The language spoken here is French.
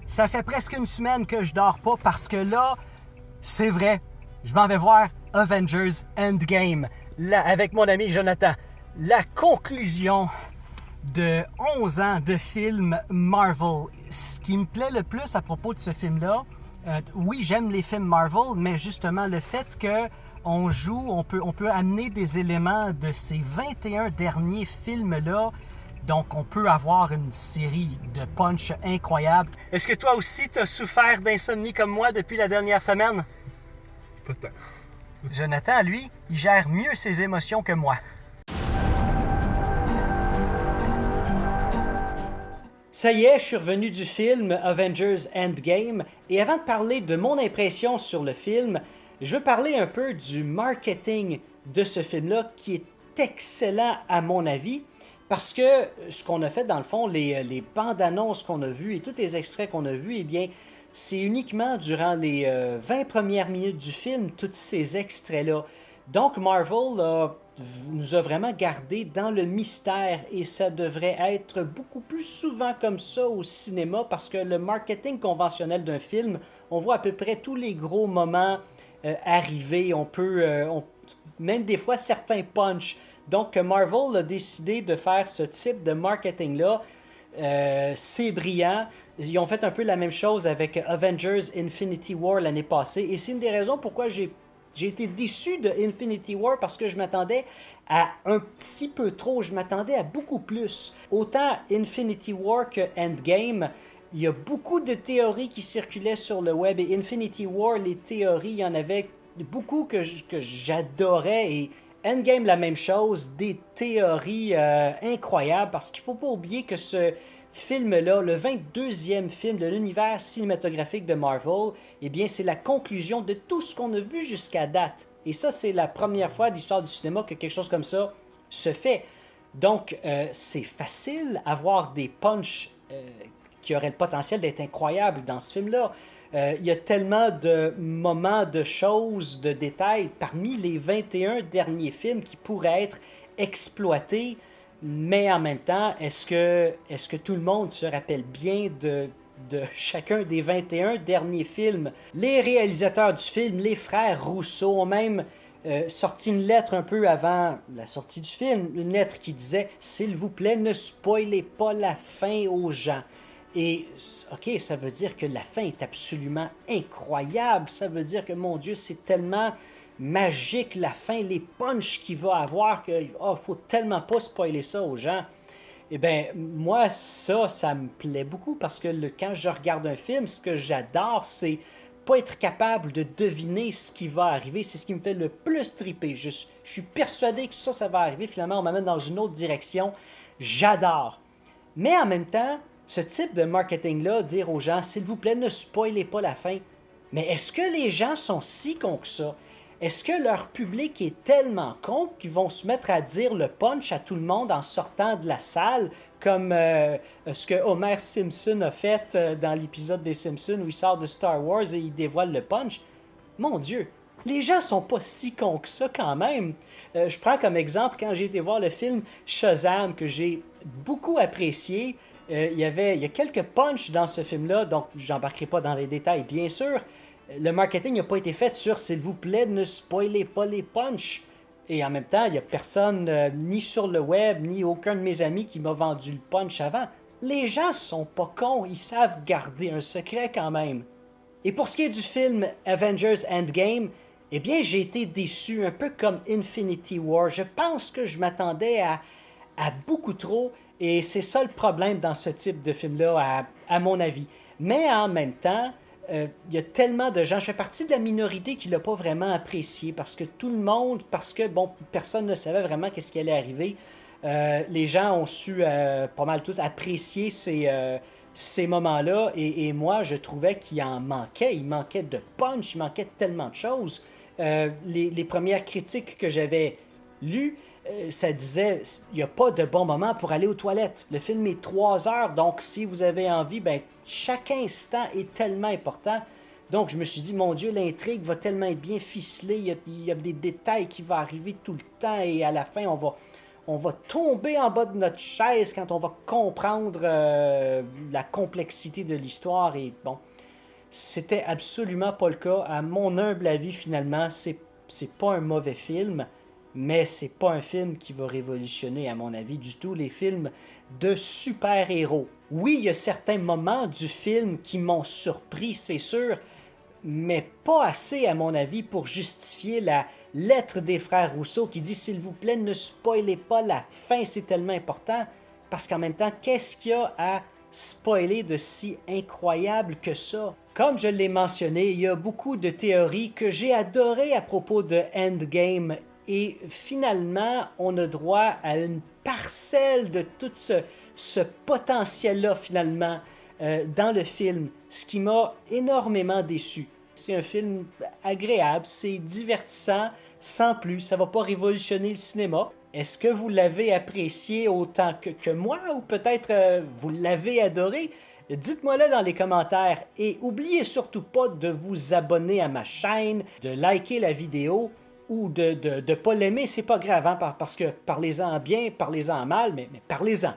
Ça fait presque une semaine que je dors pas parce que là, c'est vrai, je m'en vais voir Avengers Endgame là, avec mon ami Jonathan. La conclusion de 11 ans de film Marvel. Ce qui me plaît le plus à propos de ce film-là, oui, j'aime les films Marvel, mais justement le fait que on peut amener des éléments de ces 21 derniers films-là. Donc, on peut avoir une série de punch incroyables. Est-ce que toi aussi, tu as souffert d'insomnie comme moi depuis la dernière semaine? Pas tant. Jonathan, lui, il gère mieux ses émotions que moi. Ça y est, je suis revenu du film Avengers Endgame. Et avant de parler de mon impression sur le film, je veux parler un peu du marketing de ce film-là qui est excellent à mon avis. Parce que ce qu'on a fait dans le fond, les bandes-annonces qu'on a vues et tous les extraits qu'on a vus, eh bien, c'est uniquement durant les 20 premières minutes du film, tous ces extraits-là. Donc Marvel nous a vraiment gardé dans le mystère et ça devrait être beaucoup plus souvent comme ça au cinéma parce que le marketing conventionnel d'un film, on voit à peu près tous les gros moments arriver, même des fois certains punchs. Donc, Marvel a décidé de faire ce type de marketing-là. C'est brillant. Ils ont fait un peu la même chose avec Avengers Infinity War l'année passée. Et c'est une des raisons pourquoi j'ai été déçu de Infinity War parce que je m'attendais à un petit peu trop. Je m'attendais à beaucoup plus. Autant Infinity War que Endgame, il y a beaucoup de théories qui circulaient sur le web. Et Infinity War, les théories, il y en avait beaucoup que j'adorais. Et Endgame, la même chose, des théories incroyables, parce qu'il ne faut pas oublier que ce film-là, le 22e film de l'univers cinématographique de Marvel, eh bien, c'est la conclusion de tout ce qu'on a vu jusqu'à date. Et ça, c'est la première fois de l'histoire du cinéma que quelque chose comme ça se fait. Donc, c'est facile d'avoir des punchs qui auraient le potentiel d'être incroyables dans ce film-là. Il y a tellement de moments, de choses, de détails parmi les 21 derniers films qui pourraient être exploités, mais en même temps, est-ce que tout le monde se rappelle bien de chacun des 21 derniers films? Les réalisateurs du film, les frères Rousseau, ont même sorti une lettre un peu avant la sortie du film, une lettre qui disait « S'il vous plaît, ne spoilez pas la fin aux gens ». Et, ok, ça veut dire que la fin est absolument incroyable. Ça veut dire que, mon Dieu, c'est tellement magique, la fin, les punchs qu'il va avoir, qu'il faut tellement pas spoiler ça aux gens. Eh bien, moi, ça me plaît beaucoup parce que quand je regarde un film, ce que j'adore, c'est pas être capable de deviner ce qui va arriver. C'est ce qui me fait le plus triper. Je suis persuadé que ça va arriver. Finalement, on m'amène dans une autre direction. J'adore. Mais en même temps, ce type de marketing-là, dire aux gens, s'il vous plaît, ne spoilez pas la fin. Mais est-ce que les gens sont si cons que ça? Est-ce que leur public est tellement con qu'ils vont se mettre à dire le punch à tout le monde en sortant de la salle, comme ce que Homer Simpson a fait dans l'épisode des Simpsons où il sort de Star Wars et il dévoile le punch? Mon Dieu, les gens sont pas si cons que ça quand même. Je prends comme exemple quand j'ai été voir le film Shazam que j'ai beaucoup apprécié. Il y a quelques punchs dans ce film-là, donc j'embarquerai pas dans les détails, bien sûr. Le marketing n'a pas été fait sur « s'il vous plaît, ne spoilez pas les punchs ». Et en même temps, il n'y a personne, ni sur le web, ni aucun de mes amis qui m'a vendu le punch avant. Les gens sont pas cons, ils savent garder un secret quand même. Et pour ce qui est du film Avengers Endgame, eh bien, j'ai été déçu, un peu comme Infinity War. Je pense que je m'attendais à beaucoup trop. Et c'est ça le problème dans ce type de film-là, à mon avis. Mais en même temps, il y a tellement de gens, je fais partie de la minorité qui ne l'a pas vraiment apprécié, parce que tout le monde, parce que, bon, personne ne savait vraiment qu'est-ce qui allait arriver. Les gens ont su, pas mal tous, apprécier ces moments-là, et moi, je trouvais qu'il en manquait. Il manquait de punch, il manquait tellement de choses. Les premières critiques que j'avais lues, ça disait il n'y a pas de bon moment pour aller aux toilettes. Le film est 3 heures, donc si vous avez envie, ben, chaque instant est tellement important. Donc je me suis dit, mon Dieu, l'intrigue va tellement être bien ficelée, il y a des détails qui vont arriver tout le temps et à la fin, on va tomber en bas de notre chaise quand on va comprendre la complexité de l'histoire. Et bon, c'était absolument pas le cas. À mon humble avis, finalement, c'est pas un mauvais film, mais c'est pas un film qui va révolutionner, à mon avis, du tout les films de super-héros. Oui, il y a certains moments du film qui m'ont surpris, c'est sûr, mais pas assez, à mon avis, pour justifier la lettre des frères Rousseau qui dit s'il vous plaît, ne spoilez pas la fin, c'est tellement important. Parce qu'en même temps, qu'est-ce qu'il y a à spoiler de si incroyable que ça? Comme je l'ai mentionné, il y a beaucoup de théories que j'ai adorées à propos de Endgame. Et finalement, on a droit à une parcelle de tout ce potentiel-là, finalement, dans le film, ce qui m'a énormément déçu. C'est un film agréable, c'est divertissant, sans plus, ça va pas révolutionner le cinéma. Est-ce que vous l'avez apprécié autant que moi, ou peut-être vous l'avez adoré? Dites-moi-le dans les commentaires et n'oubliez surtout pas de vous abonner à ma chaîne, de liker la vidéo ou de pas l'aimer, c'est pas grave, hein, parce que parlez-en bien, parlez-en mal, mais parlez-en.